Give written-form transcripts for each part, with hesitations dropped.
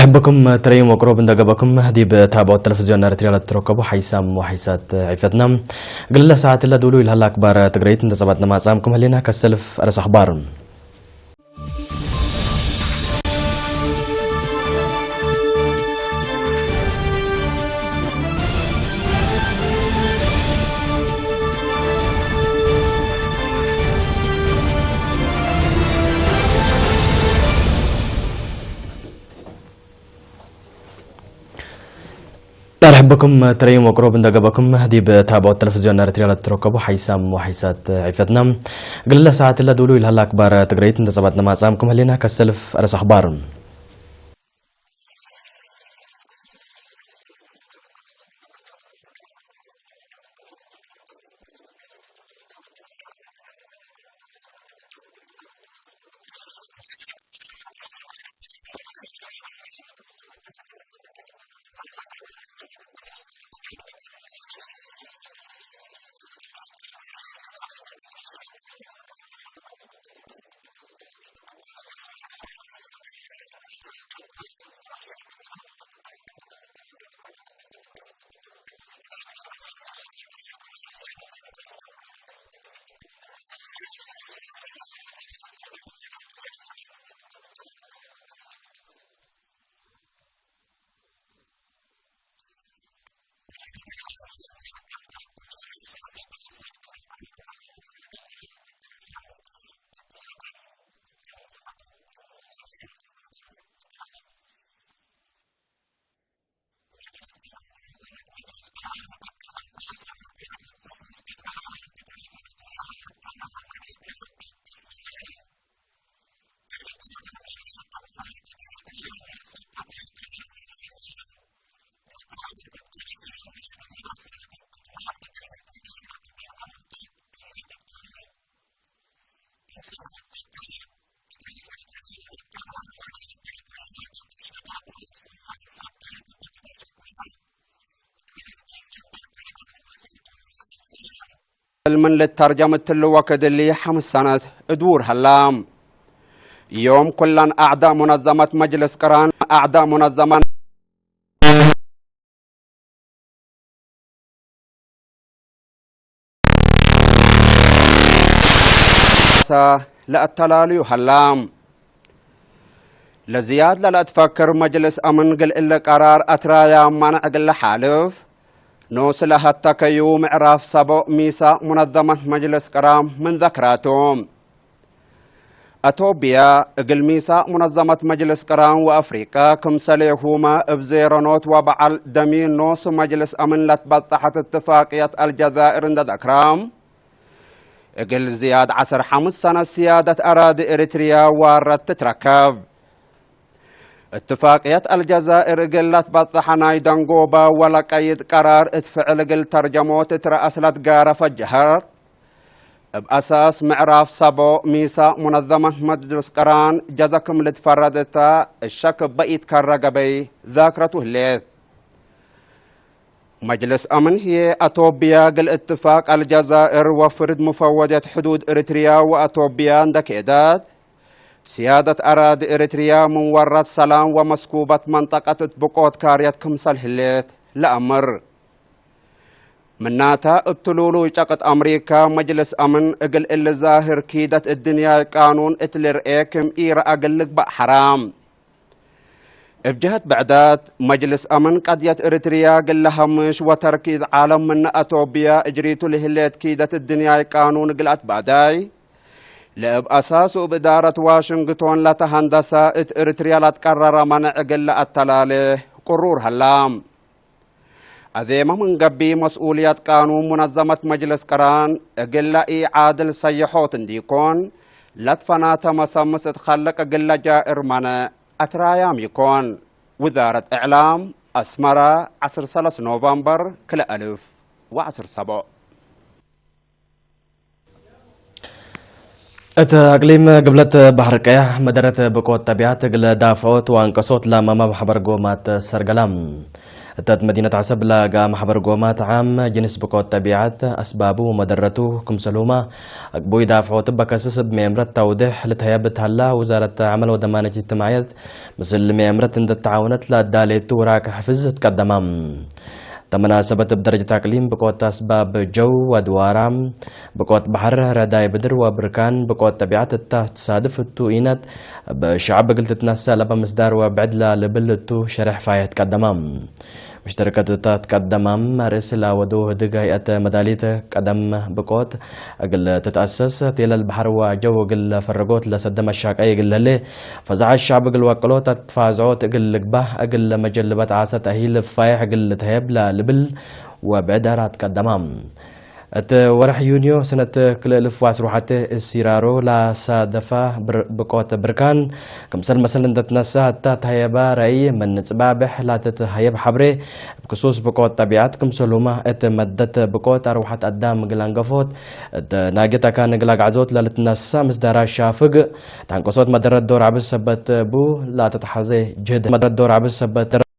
رحبكم تريم وقروب ندقبكم هدي بتابعوا التلفزيون نارتريال تركبوا حيسام وحيسات عفتنا قل الله ساعات الله دولو إلها الأكبر تقريت انتصاباتنا ما سامكم هلينا كالسلف أرس أخبار رحبكم تريم وقروب ندقبكم هدي بتابعوا التلفزيون نارتريال تركبوا حيسام وحيسات عفتنا قل الله ساعات الله دولو إلها الأكبر تقريت انتصاباتنا ما سامكم هلينا كالسلف أرس أخبار من للترجمة اللوكد اللي 5 سنوات ادور هلام يوم كلن أعداء منظمة مجلس قران أعداء منظمة لا التلالي هلام لزياد لا تفكر مجلس أمن قل إلا قرار أترايا منع قل حالف نوصلها التكيو معراف سبو ميسا منظمة مجلس قرام من ذكراتهم أتوبيا اقل ميسا منظمة مجلس قرام وأفريقيا كمسليهما ابزيرانوت وبعل دمين نوص مجلس أمن لتبطحت اتفاقية الجزائر اند ذكرام اقل زياد 15 سنة سيادة أراضي إريتريا وارد تتركب اتفاقية الجزائر قلت بطحناي دنقوبة ولا قيد قرار اتفعل قل ترجموت ترأسلت قارة فجهر بأساس معراف سبو ميسا منظمة مجلس قران جزاكم لتفردتا الشك بقيت كالرقبي ذاكرته الليت مجلس أمن هي أتوبيا قل اتفاق الجزائر وفرد مفوضية حدود إريتريا وأتوبيا اندكيدات سيادة أراضي إريتريا من ورد سلام ومسكوبة منطقة بقوت كاريات كمسل هليت لأمر مناتا ابتلولو يشاقت أمريكا مجلس أمن اقل اللي ظاهر كيدة الدنيا قانون اتلر ايكم ايرا اقلق بقى حرام بجهة بعدات مجلس أمن قضية إريتريا قل لها مش وتركيز عالم من أتوبيا اجريتو لهليت كيدة الدنيا قانون قلت بعداي لأب أساسه بإدارة واشنطن لتهندسة إريتريا لتقرر منع قل التلالي قرور هلام أذيما من قبي مسؤولية قانون منظمة مجلس قران قل عادل سيحوت ديكون لتفنات مسمس تخلق قل جائر منع أترايام يكون وزارة إعلام أسمرة 13 نوفمبر كل 1017 أقليم قبلت بحر كيا مدرت بقوة تبعات قل دافعوت وانقصوت لما بحبر قومات سرقلام تات مدينة عسب لاقا محبر قومات عام جنس بقوة طبيعات أسبابه ومدرته كمسلومة أقبو يدافعوا تبا كسسب ميمرة توضيح لتهيابت هلا وزارة عمل ودمانة اجتماعيات مثل ميمرة عند التعاونات لا داليت وراك حفز تقدمام تمناسبة بدرجة أقليم بقوة أسباب جو ودوارام بقوة بحر رداي بدر وبركان بقوة طبيعات تصادف التوئينات بشعب قلت تنسى لبا مصدار وبعد لبلتو شرح فايه تقدمام مشتركة تقدمام رئيس ودو دق هيئة مدالية قدم بقوت أقل تتأسس تيل البحر وجو قل فرقوت لسدم الشاقية قل لي فزع الشعب قل وقلوت تفازعوت قل لقبه أقل مجلبات عاسة تأهيل فايح قل تهيب لبل وبعدها تقدمام ورح يونيو سنة كل ألف وعسروحات السيرارو لا صادفة بقوة بركان كمثال مثلا تتنسى تهيبا رأي من صبابح لا تتهيب حبري بخصوص بقوة طبيعات كمسلومة مدت بقوة أروحات قدام قلانقفوت ناقتا كان قلاق عزوت لا تتنسى مصدارا شافق تنقصوت مدرد دور عبس سبت بو لا تتحزي جهد مدرد دور عبس سبت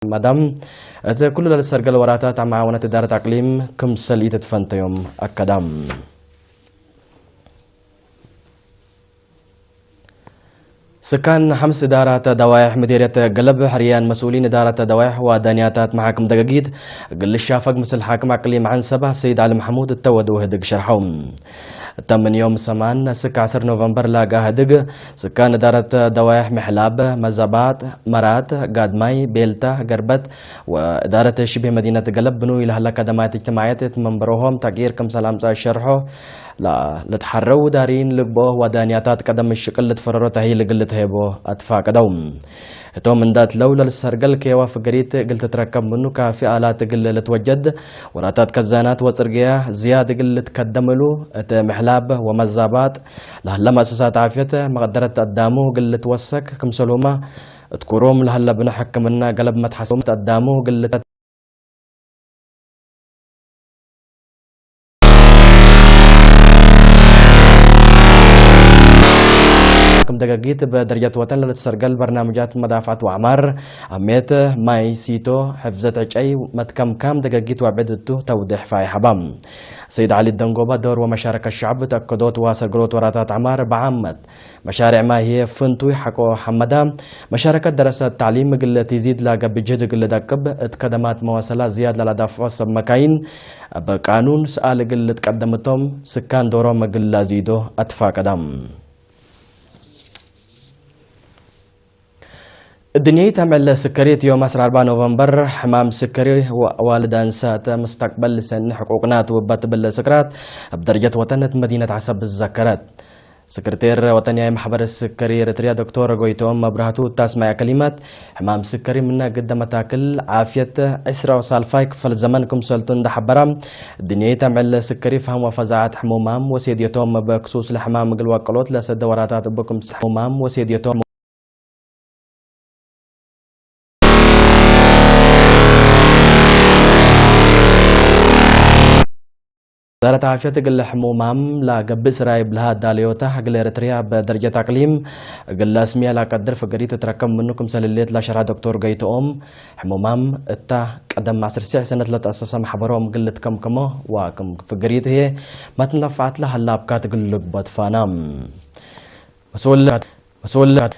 مدام كل السرقل وراتات مع معاونة إدارة أقليم كم سليت تفنت يوم أكدام سكان حمس إدارة دوايح مديرية قلب حريان مسؤولين إدارة دوايح ودانياتات محاكم دقاقيد قل الشافق مثل حاكم أقليم عن سبه سيد علي محمود التود وهدق شرحهم تم يوم سمان سك 10 نوفمبر لاقا هدق سكان إدارة دوايح محلاب مزابات مرات قادماي بيلتا قربت وإدارة شبه مدينة قلب بنو إلى هلا كدمات اجتماعيات منبروهم تغيير كم سلام شرحه لا لتحرو دارين لقبوه ودانياتات قدم الشكل لتفررو تهي لقلت هيبو أدفا قدوم تو من دات لولا السرقل كيوا فقريت قلت تركب منو كافي آلات قل لتوجد وراتات كزانات وصرقيا زيادة قل تقدملو محلاب ومزابات لهلا مؤسسات عافيته مقدرة قدامو قل توسك كم سلومة تكروم لهلا بنحك منا قلب متحسوم قدامو قل دقاقيت بدرجة وطن للسرقل برنامجات مدافعة وعمار أميت ماي سيتو حفظت عجي متكم كام دقاقيت وعبدتو توضيح فاي حبام سيد علي الدنقوبة دور ومشاركة الشعب تأكدوت وسرقلوت وراتات عمار بعمد مشاريع ما هي فنتوي حقو حمدا مشاركة دراسات تعليم قل تزيد لاقا بجهد قل داكب اتقدمات مواصلات زياد للدافع وصب مكاين بقانون سؤال قل تقدمتهم سكان دورهم قل لازيدو أتفا قدام الدنيا تعمل سكريت يوم 4 نوفمبر حمام سكري والد أنسات مستقبل سن حقوقنا وبات بالسكرات بدرجة وطنة مدينة عسب الزكرات سكرتير وطنية محبر السكري رتريا دكتور قويتوم مبرهاتو تسمع كلمات حمام سكري منا قدام تاكل عافية أسرع وصالفايك فالزمانكم سلطن دحبرام الدنيا تعمل سكري فهم وفزعات حمومام وسيديتوم بخصوص لحمام قلوا قلوت لسد وراتات بكم حمومام وسيديتوم وزارة عافية قل حمومام لا قبس رايب لها داليوتا قل إريتريا بدرجة أقليم قل اسمية لا قدر فقريت تركم منكم سلليت لا شرع دكتور قيت حمومام اتا قدم مع سرسيع سنة لا تأسسا محبروم قلت كم كمو وكم فقريت هي ما تنفعت لها اللابكات قل لقبت فانام مسؤول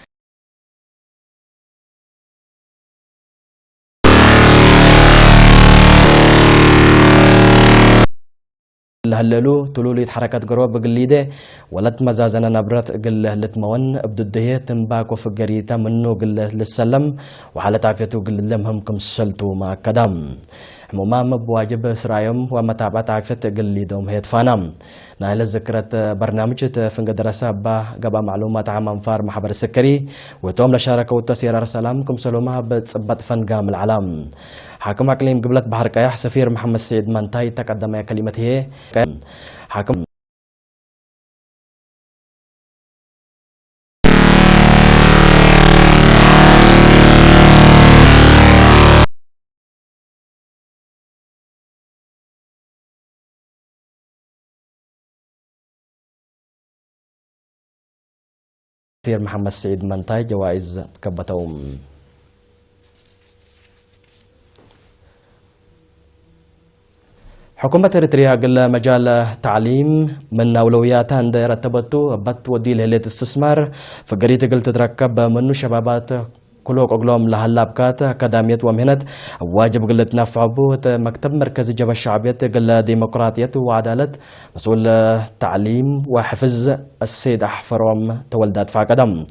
هللو تلولي حركات قروب قليده ولت مزازنا نبرت قل لتمون ابدو الدهيه تنباك وفقريتا منو قل للسلم وحالة عافيته قل لهم كم سلتو ما كدام حمومام بواجب سرايم ومتابعة عافية قل ليدوم هيت فانام نايل ذكرت برنامج فنق دراسة با قبا معلومات عام انفار محبر السكري وتوم لشاركة وتسير رسالام كم سلومها بتصبت فنقام العالم حاكم اقليم قبلت بحر كايح سفير محمد سيد منتاي تقدم كلمته حاكم فير محمد سعيد منتاي جوائز كبتهم. حكومة إريتريا قل مجال تعليم من أولوياتها عند رتبته بت ودي لهلة استثمار فقريت قلت تركب منه شبابات كلوك أقلام لهاللابكات أكاديمية ومهنة واجب قلت نفع بوت مكتب مركزي جبهة الشعبية قل ديمقراطية وعدالة مسؤول تعليم وحفظ السيد أحفرهم تولدات فاقدم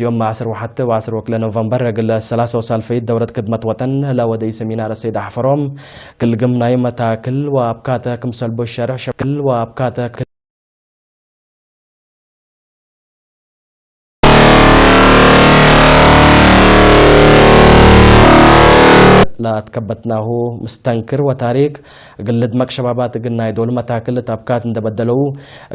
يوم 10 وعشر وكلا نوفمبر قل 3 في دورة خدمة وطن لا ودي سمينار السيد أحفرهم كل قمنا متاكل وأبكاتا كمسل بالشارع شكل وأبكاتا لا تكبتناه مستنكر وتاريك قل دمك شبابات قلنا يدول متاكل تابكات اندبدلو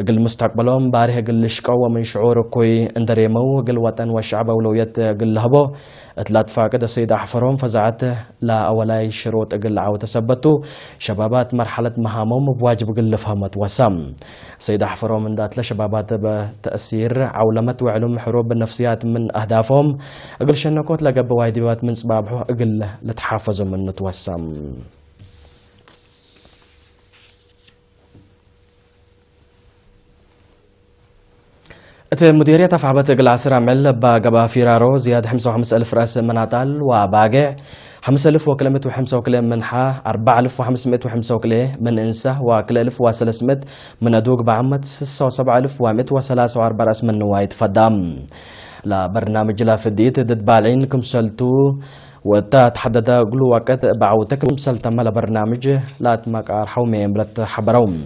قل مستقبلهم بارها قل شقوة من شعور كوي اندريمو قل وطن والشعب أولويات قل هبو اتلات فاقد السيد أحفرهم فزعت لا أولاي شروط قل عاو تثبتوا شبابات مرحلة مهامهم بواجب قل فهمت وسام سيد أحفرهم اندات لشبابات بتأثير عولمت وعلوم حروب النفسيات من أهدافهم قل شنكوت لقب وايديوات من سبابه قل لتحافظ من نتوسم مديرية تفعبت العصر عمل بقبا فيرارو زياد 55,000 رأس مناطال وباقع 5,000 وكلمة وحمسة وكلمة منحة 4,505 وكلمة من إنسة وكل 1,300 من أدوق بعمد 6,743 رأس من نوايت فدام لا برنامج لا فديت ضد بالعين كمسلتو وتحدد قلو وقت بعوتكم سلتم برنامج لا تمكار حومي ملت حبروم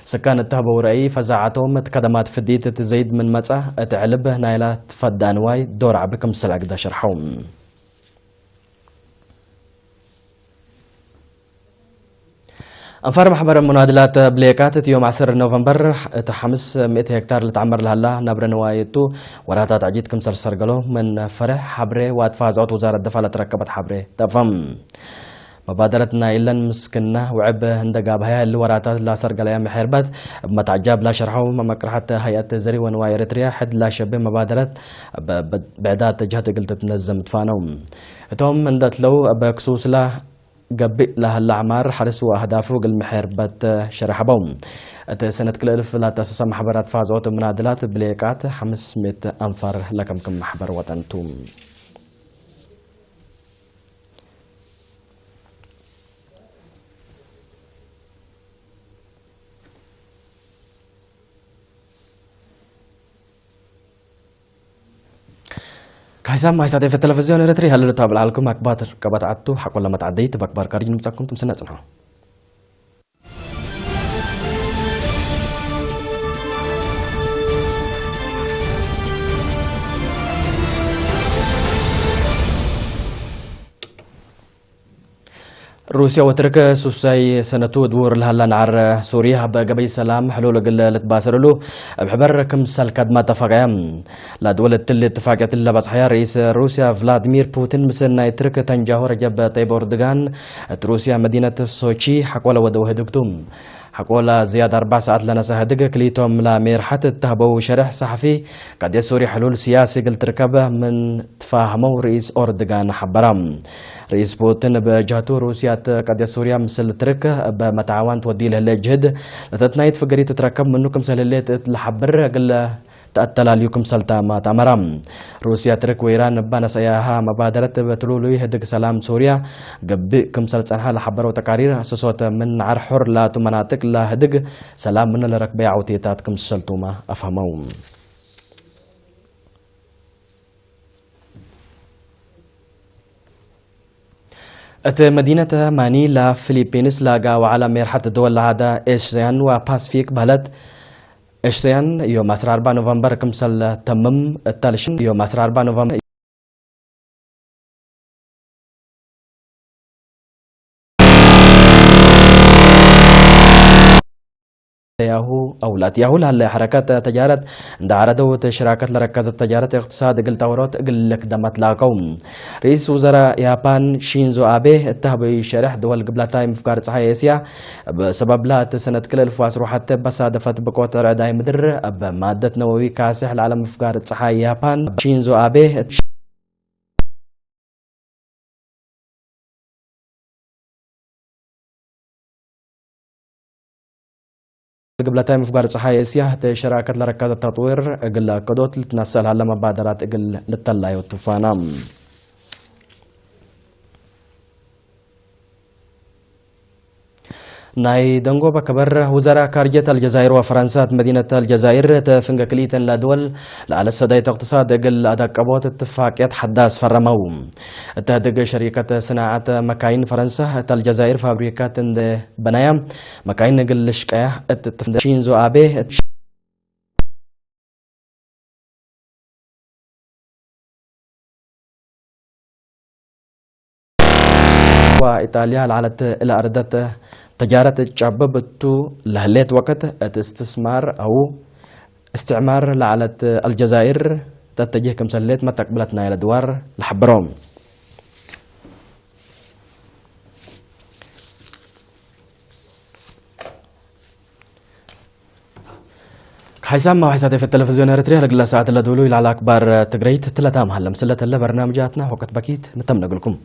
سكان التهبو رأي فزاعتهم تقدمات فديت تزيد من متى تعلب نايلة تفدان واي دور عبكم سلق دا شرحوم أنفار محبر منادلات بليكات يوم 10 نوفمبر 500 هكتار لتعمر لهلا نبر نوايتو وراتات عجيت كم سرقلو من فرح حبري واتفازعت وزارة الدفاع لتركبت حبري تفهم مبادرتنا إلا مسكنة وعب هندقابها اللي وراتات لا سرقل يا محربت متعجب لا شرحو مكرحة هيئة زري ونواي إريتريا حد لا شبه مبادرة بعدات جهة قلت تنزم تفانوم توم اندت لو بكسوس لا قبئ لها الأعمار حرس وأهدافه قل محربت شرحبهم سنة كل 1000 لا تأسس محبرات فازوت منادلات بليكات 500 أنفر لكم كم محبر وطنتم كايسام ما يساعد في التلفزيون الريتري هل تابع لكم أكبر كبات عدتو حق ولا ما تعديت بأكبر كارين مساكم تمسنا صنعوا روسيا وتركيا سوساي سنتو دور لهلا نعر سوريا بقبي سلام حلول قل لتباسرلو بحبر كم سال كدما اتفاقيا لا دولة تل اتفاقية اللي بصحيا رئيس روسيا فلاديمير بوتين مسنا يترك تنجاهو رجب طيب أردوغان روسيا مدينة سوتشي حقولا ودوه دكتوم حقولا زيادة 4 ساعات لنا سهدق كليتهم لا ميرحة التهبو شرح صحفي قد يسوري حلول سياسي قل تركبه من تفاهمو رئيس أردوغان حبرام رئيس بوتين بجهته روسيا قد سوريا مثل ترك بمتعاون تودي له الجهد لتتنايت فقري تتركب منكم سلليت لحبر قل تأتلا ليكم سلطة ما تمرم روسيا ترك وإيران بانا سياها مبادرة بتلولي هدق سلام سوريا قبئكم سلطانها لحبر وتقارير أساسوت من عرحر لا تمناطق لا هدق سلام من لركبي عوتيتاتكم سلطوما أفهمون مدينة مانيلا فيلبينس لاقا وعلى مرحلة الدول العادة إيشيان وباسفيك بلد إيشيان يوم 4 نوفمبر كمسل تمم التالشن يوم 4 نوفمبر ياهو لهلا حركات تجارت عند عرضوا شراكة لركزت تجارة اقتصاد قل تورات قل لك دمت لاقوم رئيس وزراء يابان شينزو آبي اتهب شرح دول قبلتاي مفكار صحي اسيا بسبب لا سنة كل الفواس روحت بصادفت بقوة رعداي مدر بمادة نووي كاسح العالم مفكار صحي يابان شينزو آبي قبلتاي مفقار صحايا اسيا شراكة لركز التطوير قل قدوت لتنسل على مبادرات قل للطلاي والطوفان ناي دنگو بكبر وزراء خارجية الجزائر وفرنسا مدينة الجزائر تفنق كليتا لدول على السداية اقتصاد قل أدق أبوت اتفاقيات حداث فرمو تهدق شركة صناعة مكاين فرنسا الجزائر فابريكات بنايا مكاين قل شكاية شينزو آبي وإيطاليا على الأرض تجارة تشاببتو لهليت وقت استثمار أو استعمار لعلة الجزائر تتجه كم سليت ما تقبلتنا إلى دوار الحبروم حيسام ما حيساتي في التلفزيون إريتريا لقلا ساعة اللي دولو إلى أكبر تقريت تلاتام هلا مسلة برنامجاتنا وقت بكيت نتمنى لكم